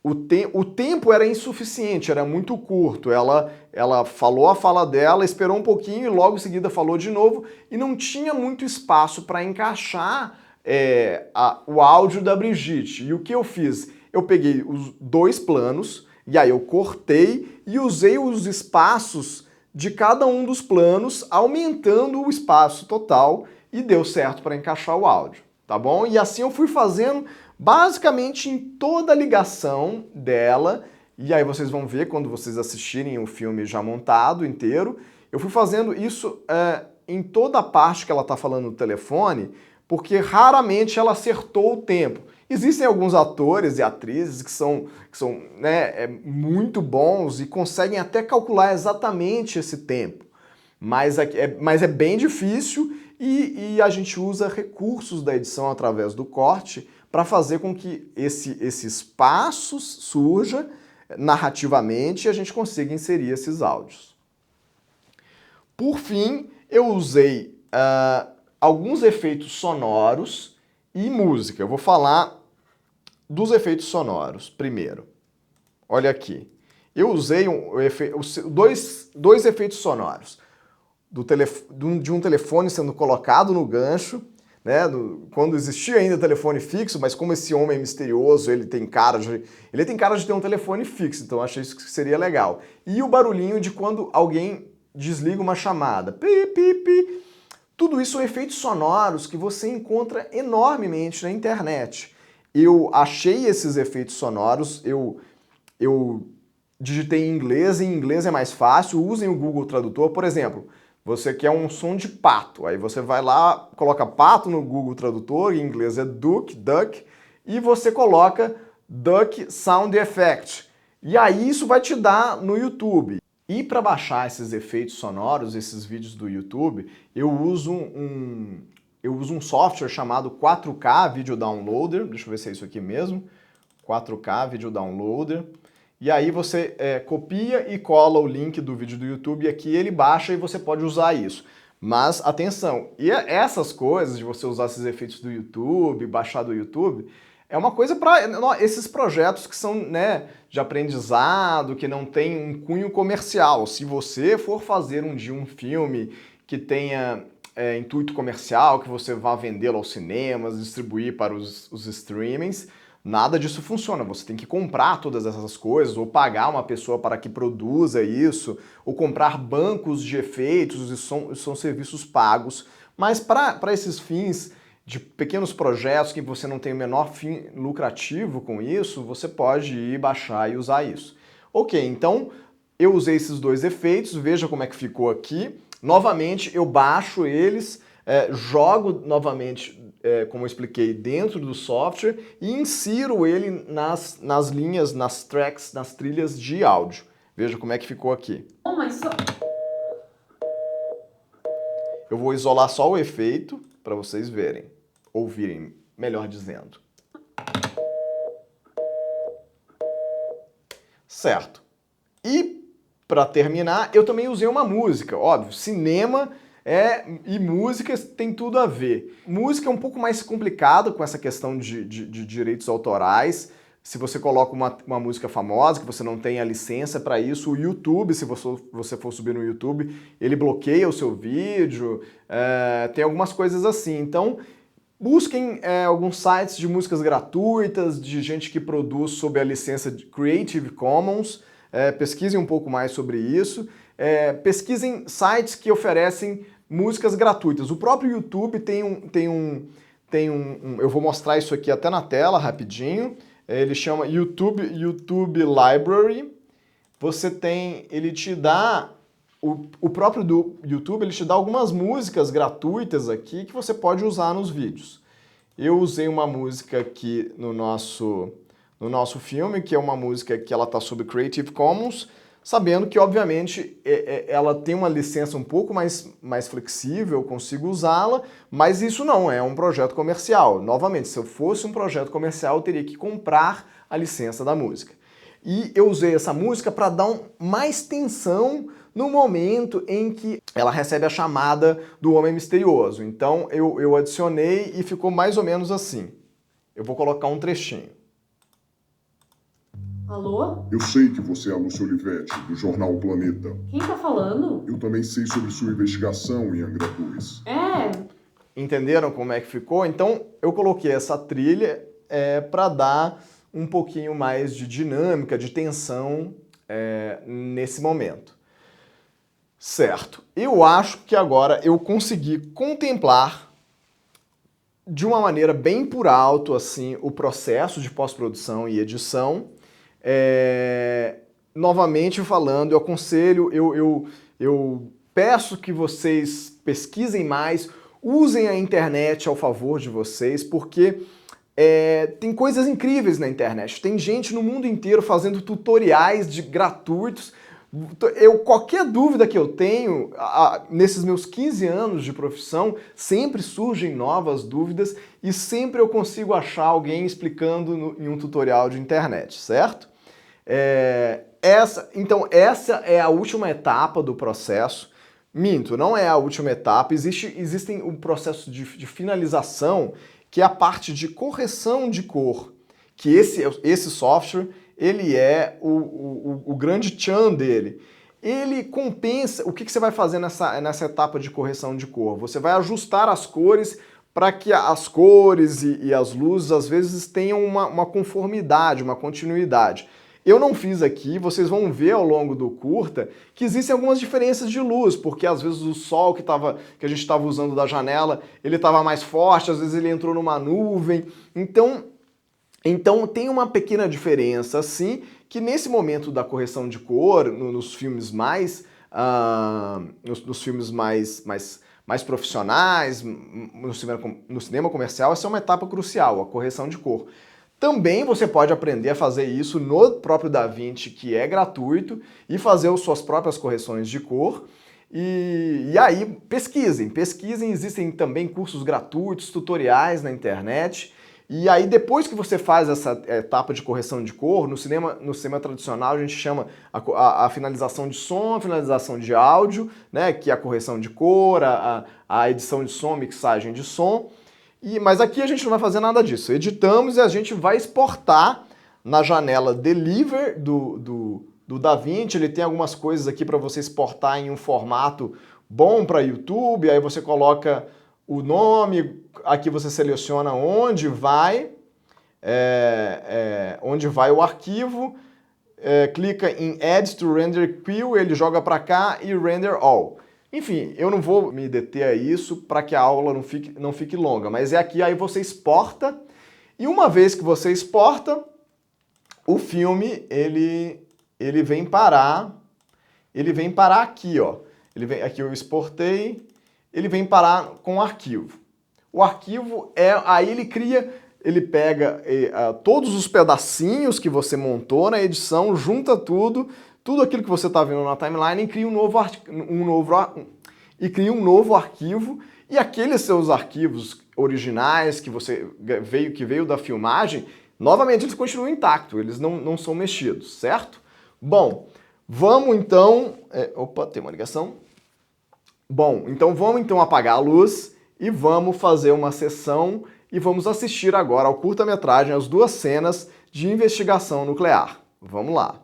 O tempo era insuficiente, era muito curto. Ela falou a fala dela, esperou um pouquinho e logo em seguida falou de novo e não tinha muito espaço para encaixar o áudio da Brigitte. E o que eu fiz? Eu peguei os dois planos e aí eu cortei e usei os espaços de cada um dos planos, aumentando o espaço total e deu certo para encaixar o áudio, tá bom? E assim eu fui fazendo basicamente em toda a ligação dela, e aí vocês vão ver quando vocês assistirem o filme já montado inteiro, eu fui fazendo isso em toda a parte que ela está falando no telefone, porque raramente ela acertou o tempo. Existem alguns atores e atrizes que são muito bons e conseguem até calcular exatamente esse tempo, mas é bem difícil e a gente usa recursos da edição através do corte para fazer com que esse espaço surja narrativamente e a gente consiga inserir esses áudios. Por fim, eu usei alguns efeitos sonoros e música. Eu vou falar dos efeitos sonoros primeiro. Olha aqui. Eu usei dois efeitos sonoros. De um telefone sendo colocado no gancho, né, quando existia ainda telefone fixo, mas como esse homem é misterioso, ele tem cara de ter um telefone fixo, então eu achei isso que seria legal. E o barulhinho de quando alguém desliga uma chamada. Pi, pi, pi. Tudo isso são efeitos sonoros que você encontra enormemente na internet. Eu achei esses efeitos sonoros, eu digitei em inglês é mais fácil, usem o Google Tradutor, por exemplo. Você quer um som de pato, aí você vai lá, coloca pato no Google Tradutor, em inglês é duck, e você coloca duck sound effect. E aí isso vai te dar no YouTube. E para baixar esses efeitos sonoros, esses vídeos do YouTube, eu uso um software chamado 4K Video Downloader, deixa eu ver se é isso aqui mesmo, 4K Video Downloader. E aí você copia e cola o link do vídeo do YouTube e aqui ele baixa e você pode usar isso. Mas atenção, e essas coisas de você usar esses efeitos do YouTube, baixar do YouTube, é uma coisa para esses projetos que são de aprendizado, que não tem um cunho comercial. Se você for fazer um dia um filme que tenha intuito comercial, que você vá vendê-lo aos cinemas, distribuir para os streamings, nada disso funciona. Você tem que comprar todas essas coisas, ou pagar uma pessoa para que produza isso, ou comprar bancos de efeitos, isso são serviços pagos. Mas para esses fins, de pequenos projetos que você não tem o menor fim lucrativo com isso, você pode ir baixar e usar isso. Ok, então eu usei esses dois efeitos, veja como é que ficou aqui. Novamente eu baixo eles, jogo novamente, como eu expliquei, dentro do software e insiro ele nas linhas, nas tracks, nas trilhas de áudio. Veja como é que ficou aqui. Oh, mas só... Eu vou isolar só o efeito para vocês verem, ouvirem, melhor dizendo. Certo. E para terminar, eu também usei uma música. Óbvio, cinema e música tem tudo a ver. Música é um pouco mais complicado com essa questão de direitos autorais. Se você coloca uma música famosa, que você não tem a licença para isso, o YouTube, se você for subir no YouTube, ele bloqueia o seu vídeo, tem algumas coisas assim. Então, busquem alguns sites de músicas gratuitas, de gente que produz sob a licença de Creative Commons, pesquisem um pouco mais sobre isso, pesquisem sites que oferecem músicas gratuitas. O próprio YouTube eu vou mostrar isso aqui até na tela rapidinho. Ele chama YouTube Library. Ele te dá, o próprio do YouTube, ele te dá algumas músicas gratuitas aqui que você pode usar nos vídeos. Eu usei uma música aqui no nosso filme, que é uma música que ela está sob Creative Commons, sabendo que, obviamente, ela tem uma licença um pouco mais flexível, eu consigo usá-la, mas isso não é um projeto comercial. Novamente, se eu fosse um projeto comercial, eu teria que comprar a licença da música. E eu usei essa música para dar mais tensão no momento em que ela recebe a chamada do Homem Misterioso. Então, eu adicionei e ficou mais ou menos assim. Eu vou colocar um trechinho. Alô? Eu sei que você é a Lúcia Olivetti, do jornal O Planeta. Quem tá falando? Eu também sei sobre sua investigação em Angra dos Reis. Entenderam como é que ficou? Então, eu coloquei essa trilha para dar um pouquinho mais de dinâmica, de tensão nesse momento. Certo. Eu acho que agora eu consegui contemplar de uma maneira bem por alto assim, o processo de pós-produção e edição. Novamente falando, eu aconselho, eu peço que vocês pesquisem mais, usem a internet ao favor de vocês, porque tem coisas incríveis na internet. Tem gente no mundo inteiro fazendo tutoriais gratuitos. Qualquer dúvida que eu tenho, nesses meus 15 anos de profissão, sempre surgem novas dúvidas e sempre eu consigo achar alguém explicando em um tutorial de internet, certo? Então essa é a última etapa do processo. Minto, não é a última etapa. Existem um processo de finalização, que é a parte de correção de cor, que esse software, ele é o grande tchan dele. Ele compensa. O que você vai fazer nessa etapa de correção de cor? Você vai ajustar as cores para que as cores e as luzes, às vezes, tenham uma conformidade, uma continuidade. Eu não fiz aqui, vocês vão ver ao longo do curta que existem algumas diferenças de luz, porque às vezes o sol que a gente estava usando da janela, ele estava mais forte, às vezes ele entrou numa nuvem. Então tem uma pequena diferença, assim, que nesse momento da correção de cor, nos filmes mais profissionais, no cinema comercial, essa é uma etapa crucial, a correção de cor. Também você pode aprender a fazer isso no próprio DaVinci, que é gratuito, e fazer as suas próprias correções de cor. E aí, pesquisem, existem também cursos gratuitos, tutoriais na internet. E aí, depois que você faz essa etapa de correção de cor, no cinema tradicional a gente chama a finalização de som, a finalização de áudio, né, que é a correção de cor, a edição de som, mixagem de som. Mas aqui a gente não vai fazer nada disso. Editamos e a gente vai exportar na janela Deliver do DaVinci. Ele tem algumas coisas aqui para você exportar em um formato bom para YouTube. Aí você coloca o nome, aqui você seleciona onde vai o arquivo, clica em Add to Render Queue, ele joga para cá e Render All. Enfim, eu não vou me deter a isso para que a aula não fique longa, mas é aqui, aí você exporta, e uma vez que você exporta, o filme, ele vem parar aqui, ó. Aqui eu exportei, ele vem parar com o arquivo. O arquivo aí ele pega todos os pedacinhos que você montou na edição, junta tudo aquilo que você está vendo na timeline e cria um novo arquivo, e aqueles seus arquivos originais que veio da filmagem, novamente eles continuam intactos, eles não são mexidos, certo? Bom, vamos então... opa, tem uma ligação. Bom, então vamos então apagar a luz e vamos fazer uma sessão e vamos assistir agora ao curta-metragem as 2 cenas de investigação nuclear. Vamos lá.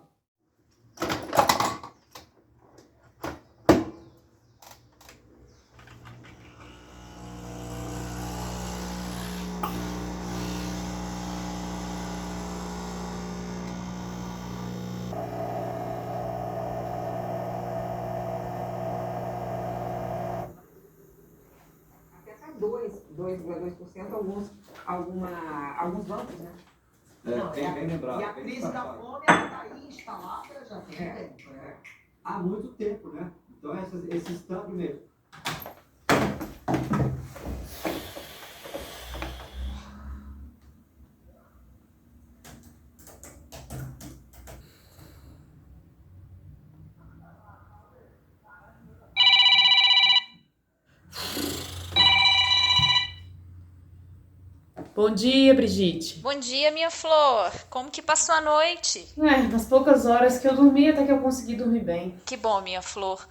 Até 2,2% alguns bancos, né? Bem lembrado. E a crise da fome está aí instalada já tem tempo. Há muito tempo, né? Então esse estampo mesmo. Bom dia, Brigitte. Bom dia, minha flor. Como que passou a noite? Nas poucas horas que eu dormi, até que eu consegui dormir bem. Que bom, minha flor.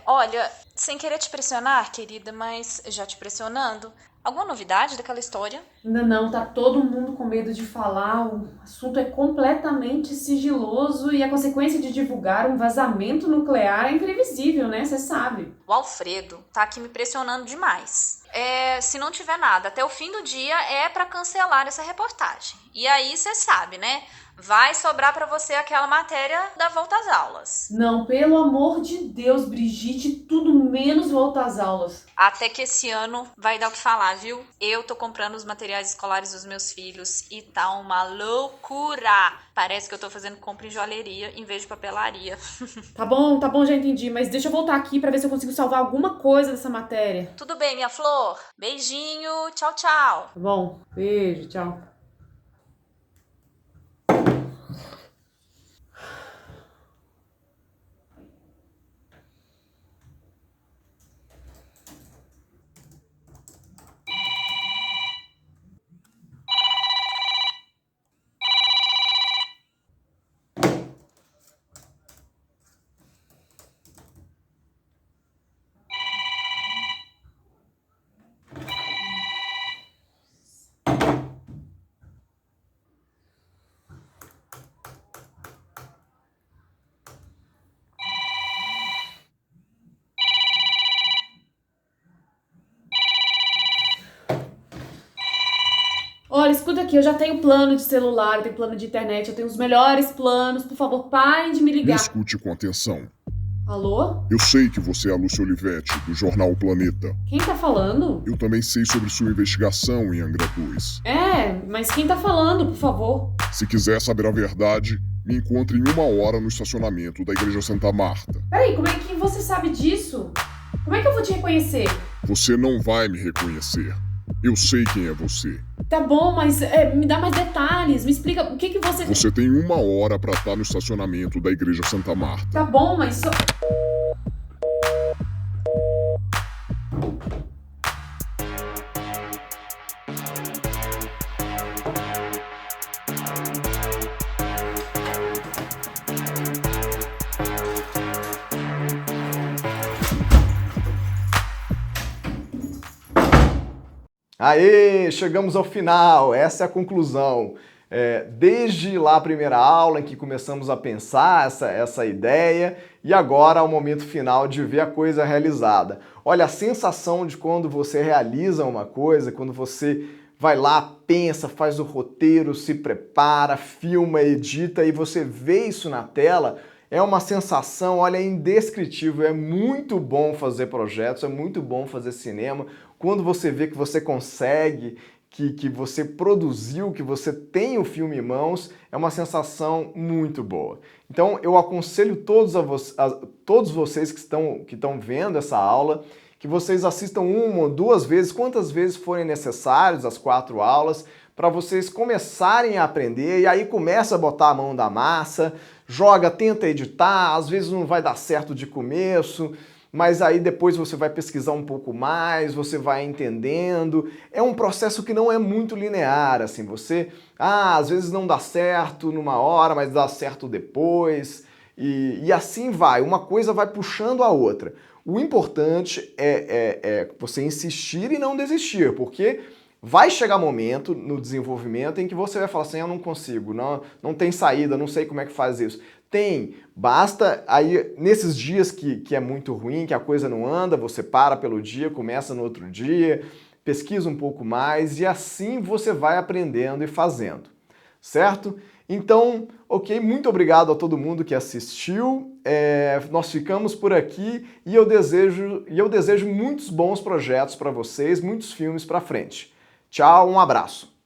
Olha, sem querer te pressionar, querida, mas já te pressionando, alguma novidade daquela história? Ainda não, tá todo mundo com medo de falar, o assunto é completamente sigiloso e a consequência de divulgar um vazamento nuclear é imprevisível, né? Você sabe. O Alfredo tá aqui me pressionando demais. Se não tiver nada até o fim do dia, é pra cancelar essa reportagem. E aí, você sabe, né? Vai sobrar pra você aquela matéria da volta às aulas. Não, pelo amor de Deus, Brigitte, tudo menos volta às aulas. Até que esse ano vai dar o que falar, viu? Eu tô comprando os materiais escolares dos meus filhos e tá uma loucura. Parece que eu tô fazendo compra em joalheria em vez de papelaria. Tá bom, já entendi, mas deixa eu voltar aqui pra ver se eu consigo salvar alguma coisa dessa matéria. Tudo bem, minha flor? Beijinho, tchau, tchau. Tá bom, beijo, tchau. Olha, escuta aqui, eu já tenho plano de celular, eu tenho plano de internet, eu tenho os melhores planos. Por favor, parem de me Me ligar. escute com atenção. Alô? Eu sei que você é a Lúcia Olivetti, do jornal O Planeta. Quem tá falando? Eu também sei sobre sua investigação em Angra dos. Mas quem tá falando, por favor? Se quiser saber a verdade, me encontre em 1 hora no estacionamento da Igreja Santa Marta. Peraí, como é que você sabe disso? Como é que eu vou te reconhecer? Você não vai me reconhecer. Eu sei quem é você. Tá bom, mas me dá mais detalhes, me explica o que você... Você tem 1 hora pra estar no estacionamento da Igreja Santa Marta. Tá bom, mas só... Aê, chegamos ao final, essa é a conclusão. Desde lá a primeira aula em que começamos a pensar essa ideia e agora o momento final de ver a coisa realizada. Olha, a sensação de quando você realiza uma coisa, quando você vai lá, pensa, faz o roteiro, se prepara, filma, edita e você vê isso na tela, É uma sensação, olha, indescritível. É muito bom fazer projetos, é muito bom fazer cinema. Quando você vê que você consegue, que você produziu, que você tem o filme em mãos, é uma sensação muito boa. Então eu aconselho todos vocês que estão vendo essa aula, que vocês assistam 1 ou 2 vezes, quantas vezes forem necessários, as 4 aulas, para vocês começarem a aprender, e aí começa a botar a mão da massa, joga, tenta editar, às vezes não vai dar certo de começo, mas aí depois você vai pesquisar um pouco mais, você vai entendendo. É um processo que não é muito linear, assim, você, às vezes não dá certo numa hora, mas dá certo depois, e assim vai, uma coisa vai puxando a outra. O importante é você insistir e não desistir, porque vai chegar momento no desenvolvimento em que você vai falar assim, eu não consigo, não tem saída, não sei como é que faz isso. Tem, basta aí nesses dias que é muito ruim, que a coisa não anda, você para pelo dia, começa no outro dia, pesquisa um pouco mais e assim você vai aprendendo e fazendo, certo? Então, ok, muito obrigado a todo mundo que assistiu, nós ficamos por aqui e eu desejo muitos bons projetos para vocês, muitos filmes para frente. Tchau, um abraço!